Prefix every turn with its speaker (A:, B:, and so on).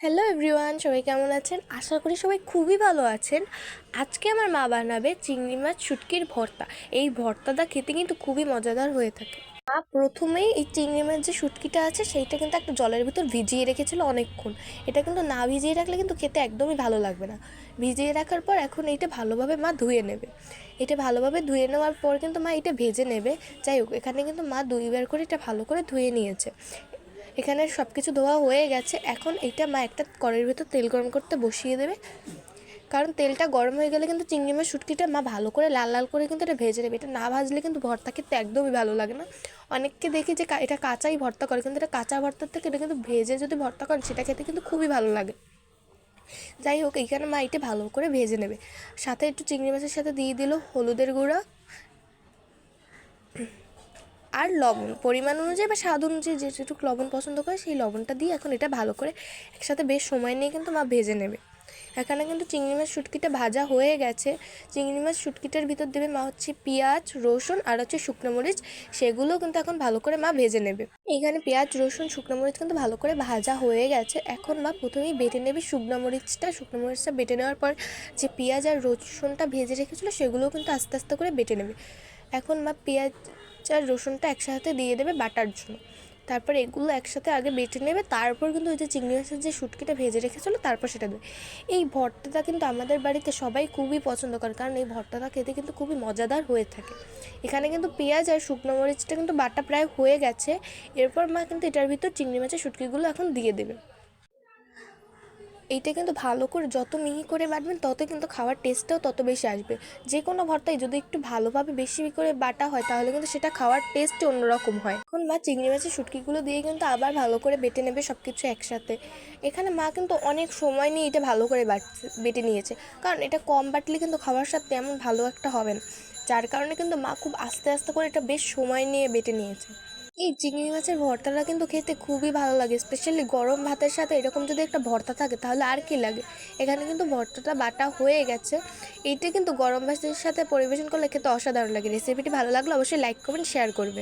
A: Hello everyone, সবাই কেমন আছেন? আশা করি সবাই খুবই ভালো আছেন। আজকে আমার মা বানাবে চিংড়ি মাছ শুটকির ভর্তা। এই ভর্তাটা খেতে কিন্তু খুবই মজাদার হয়ে থাকে। মা প্রথমেই এই চিংড়ি মাছ যে শুটকিটা আছে সেইটা কিন্তু একটা জলের ভিতর ভিজিয়ে রেখেছিল অনেকক্ষণ। এটা কিন্তু না ভিজিয়ে রাখলে কিন্তু খেতে একদমই ভালো লাগবে না। ভিজিয়ে রাখার পর এখন এইটা ভালোভাবে মা ধুয়ে নেবে। এটা ভালোভাবে ধুয়ে নেওয়ার পর কিন্তু মা এটা ভেজে নেবে। যাই হোক, এখানে কিন্তু মা 2বার করে এটা ভালো করে ধুয়ে নিয়েছে। এখানে সব কিছু ধোয়া হয়ে গেছে। এখন এইটা মা একটা কড়াইয়ের ভেতর তেল গরম করতে বসিয়ে দেবে, কারণ তেলটা গরম হয়ে গেলে কিন্তু চিংড়ি মাছ শুটকিটা মা ভালো করে লাল লাল করে কিন্তু এটা ভেজে নেবে। এটা না ভাজলে কিন্তু ভর্তা খেতে একদমই ভালো লাগে না। অনেককে দেখি যে এটা কাঁচাই ভর্তা করে, কিন্তু এটা কাঁচা ভর্তার থেকে এটা কিন্তু ভেজে যদি ভর্তা করেন সেটা খেতে কিন্তু খুবই ভালো লাগে। যাই হোক, এইখানে মা এটা ভালো করে ভেজে নেবে। সাথে একটু চিংড়ি মাছের সাথে দিয়ে দিল হলুদের গুঁড়া আর লবণ পরিমাণ অনুযায়ী বা স্বাদ অনুযায়ী যেটুকু লবণ পছন্দ করে সেই লবণটা দিয়ে এখন এটা ভালো করে একসাথে বেশ সময় নিয়ে কিন্তু মা ভেজে নেবে। এখানে কিন্তু চিংড়ি মাছ শুটকিটা ভাজা হয়ে গেছে। চিংড়ি মাছ শুটকিটার ভিতর দেবে মা হচ্ছে পেঁয়াজ, রসুন আর হচ্ছে শুকনো মরিচ। সেগুলোও কিন্তু এখন ভালো করে মা ভেজে নেবে। এখানে পেঁয়াজ, রসুন, শুকনো মরিচ কিন্তু ভালো করে ভাজা হয়ে গেছে। এখন মা প্রথমেই বেটে নেবে শুকনো মরিচটা বেটে নেওয়ার পর যে পেঁয়াজ আর রসুনটা ভেজে রেখেছিলো সেগুলোও কিন্তু আস্তে আস্তে করে বেটে নেবে। এখন মা পেঁয়াজ আর রসুনটা একসাথে দিয়ে দেবে বাটার জন্য। তারপর এগুলো একসাথে আগে বেটে নেবে, তারপর কিন্তু ওই যে চিংড়ি মাছের যে শুটকিটা ভেজে রেখেছিলো তারপর সেটা দেবে। এই ভর্তাটা কিন্তু আমাদের বাড়িতে সবাই খুবই পছন্দ করে, কারণ এই ভর্তাটা খেতে কিন্তু খুবই মজাদার হয়ে থাকে। এখানে কিন্তু পেঁয়াজ আর শুকনো মরিচটা কিন্তু বাটা প্রায় হয়ে গেছে। এরপর মা কিন্তু এটার ভিতর চিংড়ি মাছের শুটকিগুলো এখন দিয়ে দেবে। এইটা কিন্তু ভালো করে যত মিহি করে বাটবেন তত কিন্তু খাওয়ার টেস্টটাও তত বেশি আসবে। যে কোনো ভর্তাই যদি একটু ভালোভাবে বেশি করে বাটা হয় তাহলে কিন্তু সেটা খাওয়ার টেস্টই অন্যরকম হয়। এখন মা চিংড়ি মাছের শুটকিগুলো দিয়ে কিন্তু আবার ভালো করে বেটে নেবে সব কিছু একসাথে। এখানে মা কিন্তু অনেক সময় নিয়ে এটা ভালো করে বেটে নিয়েছে, কারণ এটা কম বাটলে কিন্তু খাওয়ার স্বাদ তেমন ভালো একটা হবে না। যার কারণে কিন্তু মা খুব আস্তে আস্তে করে এটা বেশ সময় নিয়ে বেটে নিয়েছে। এই চিংড়ি মাছের ভর্তাটা কিন্তু খেতে খুবই ভালো লাগে, স্পেশালি গরম ভাতের সাথে এরকম যদি একটা ভর্তা থাকে তাহলে আর কি লাগে। এখানে কিন্তু ভর্তাটা বাটা হয়ে গেছে। এইটা কিন্তু গরম ভাতের সাথে পরিবেশন করলে খেতে অসাধারণ লাগে। রেসিপিটি ভালো লাগলে অবশ্যই লাইক করবেন, শেয়ার করবেন।